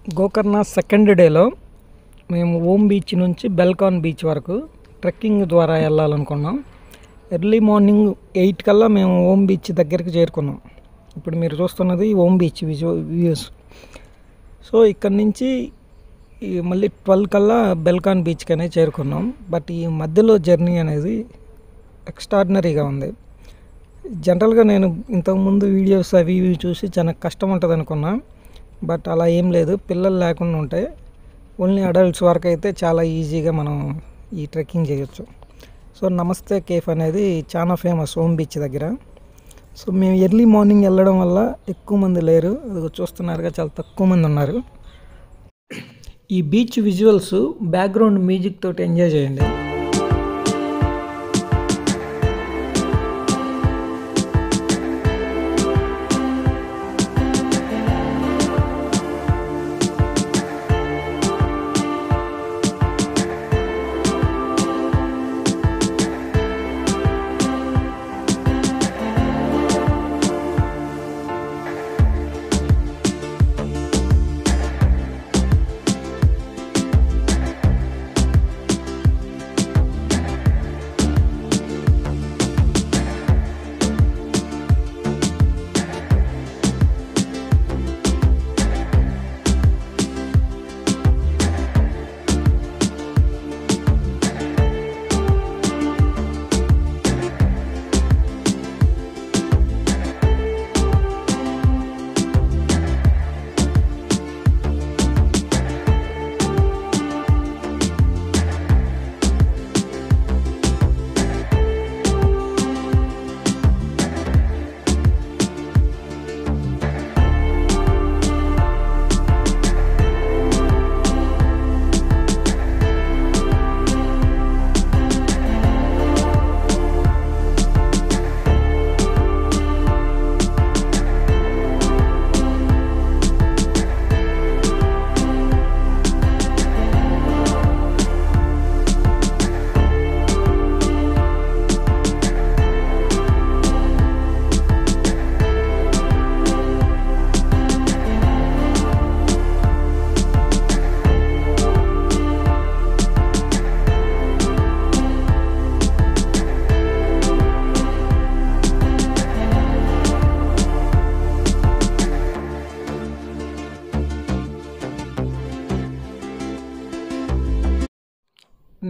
Gokarna second డేలో మేము ఓం beach నుంచి బెల్కాన్ బీచ్ వరకు ట్రెక్కింగ్ ద్వారా వెళ్ళాలనుకున్నాం. ఎర్లీ మార్నింగ్ 8 కల్లా మేము ఓం బీచ్ దగ్గరికి చేరుకున్నాం. ఇప్పుడు మీరు చూస్తున్నది ఓం బీచ్ వ్యూస్. సో ఇక్కడ నుంచి మళ్ళీ 12 కల్లా బెల్కాన్ బీచ్కి అనేది చేరుకున్నాం. బట్ ఈ మధ్యలో జర్నీ అనేది ఎక్స్ట్రాడినరీగా ఉంది. జనరల్గా నేను ఇంతకుముందు వీడియోస్ అవి ఇవి చూసి చాలా కష్టం ఉంటుంది అనుకున్నా. బట్ అలా ఏం లేదు, పిల్లలు లేకుండా ఉంటే ఓన్లీ అడల్ట్స్ వరకు అయితే చాలా ఈజీగా మనం ఈ ట్రెక్కింగ్ చేయొచ్చు. సో నమస్తే కేఫ్ అనేది చాలా ఫేమస్ ఓం బీచ్ దగ్గర. సో మేము ఎర్లీ మార్నింగ్ వెళ్ళడం వల్ల ఎక్కువ మంది లేరు, అది చూస్తున్నారుగా చాలా తక్కువ మంది ఉన్నారు. ఈ బీచ్ విజువల్స్ బ్యాక్గ్రౌండ్ మ్యూజిక్ తోటి ఎంజాయ్ చేయండి.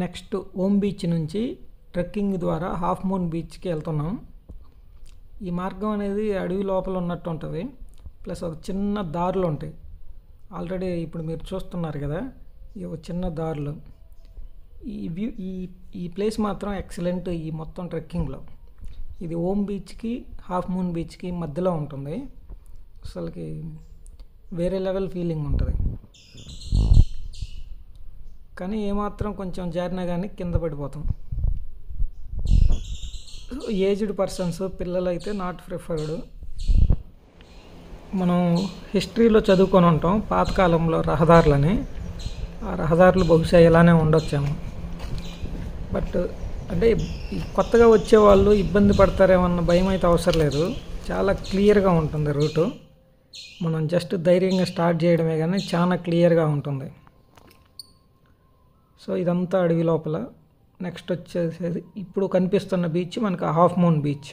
నెక్స్ట్ ఓం బీచ్ నుంచి ట్రెక్కింగ్ ద్వారా హాఫ్ మూన్ బీచ్కి వెళ్తున్నాం. ఈ మార్గం అనేది అడవి లోపల ఉన్నట్టు ఉంటుంది, ప్లస్ ఒక చిన్న దారులు ఉంటాయి. ఆల్రెడీ ఇప్పుడు మీరు చూస్తున్నారు కదా, ఈ ఒక చిన్న దారులు. ఈ ప్లేస్ మాత్రం ఎక్సలెంట్. ఈ మొత్తం ట్రెక్కింగ్లో ఇది ఓం బీచ్కి హాఫ్ మూన్ బీచ్కి మధ్యలో ఉంటుంది. అసలుకి వేరే లెవెల్ ఫీలింగ్ ఉంటుంది. కానీ ఏమాత్రం కొంచెం జారినా కానీ కింద పడిపోతాం. ఏజ్డ్ పర్సన్స్, పిల్లలు అయితే నాట్ ప్రిఫర్డ్. మనం హిస్టరీలో చదువుకొని ఉంటాం పాతకాలంలో రహదారులని. ఆ రహదారులు బహుశా ఇలానే ఉండొచ్చేమో. బట్ అంటే కొత్తగా వచ్చేవాళ్ళు ఇబ్బంది పడతారేమన్న భయం అయితే అవసరం లేదు. చాలా క్లియర్గా ఉంటుంది రూటు. మనం జస్ట్ ధైర్యంగా స్టార్ట్ చేయడమే కానీ చాలా క్లియర్గా ఉంటుంది. సో ఇదంతా అడవి లోపల. నెక్స్ట్ వచ్చేసి ఇప్పుడు కనిపిస్తున్న బీచ్ మనకు హాఫ్ మూన్ బీచ్.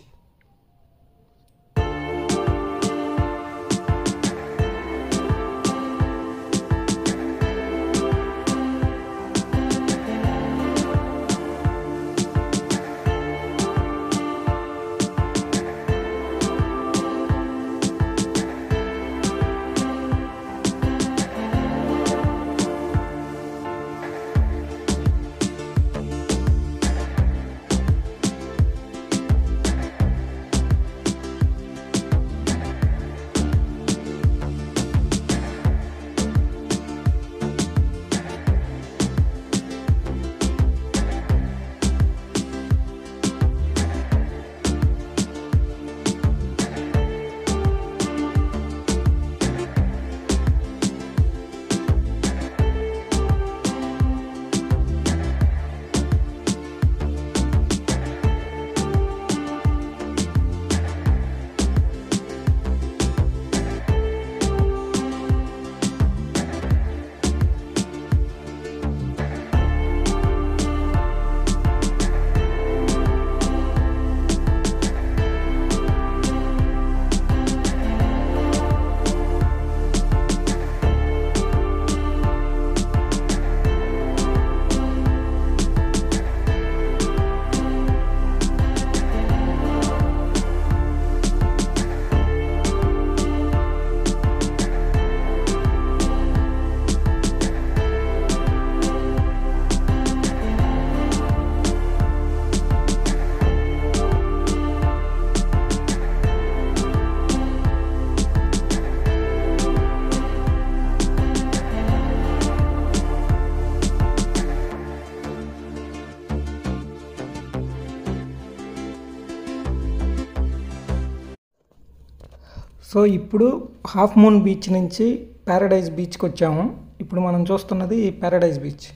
సో ఇప్పుడు హాఫ్ మూన్ బీచ్ నుంచి ప్యారడైజ్ బీచ్కి వచ్చాము. ఇప్పుడు మనం చూస్తున్నది ప్యారడైజ్ బీచ్.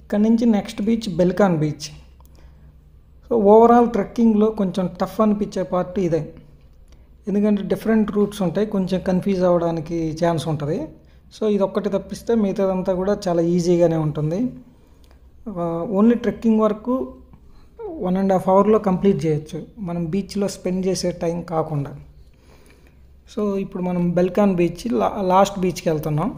ఇక్కడ నుంచి next beach Belekan beach. So overall ట్రెక్కింగ్లో కొంచెం టఫ్ అనిపించే పార్ట్ ఇదే, ఎందుకంటే డిఫరెంట్ రూట్స్ ఉంటాయి, కొంచెం కన్ఫ్యూజ్ అవ్వడానికి ఛాన్స్ ఉంటుంది. సో ఇది ఒక్కటి తప్పిస్తే మిగతాదంతా కూడా చాలా ఈజీగానే ఉంటుంది. ఓన్లీ ట్రెక్కింగ్ వరకు 1.5 అవర్లో కంప్లీట్ చేయొచ్చు, మనం బీచ్లో స్పెండ్ చేసే టైం కాకుండా. సో ఇప్పుడు మనం బెల్కాన్ బీచ్ లాస్ట్ బీచ్కి వెళ్తున్నాం.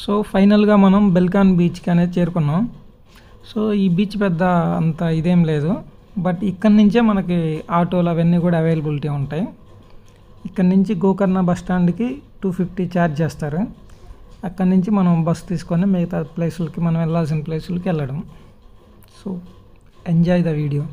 సో ఫైనల్గా మనం బెల్కాన్ బీచ్కి అనేది చేరుకున్నాం. సో ఈ బీచ్ పెద్ద అంత ఇదేం లేదు, బట్ ఇక్కడి నుంచే మనకి ఆటోలు అవన్నీ కూడా అవైలబిలిటీ ఉంటాయి. ఇక్కడి నుంచి గోకర్ణ బస్ స్టాండ్కి 250 ఛార్జ్ చేస్తారు. అక్కడి నుంచి మనం బస్ తీసుకొని మిగతా ప్లేసులకి, మనం వెళ్ళాల్సిన ప్లేసులకి వెళ్ళడం. So enjoy the video.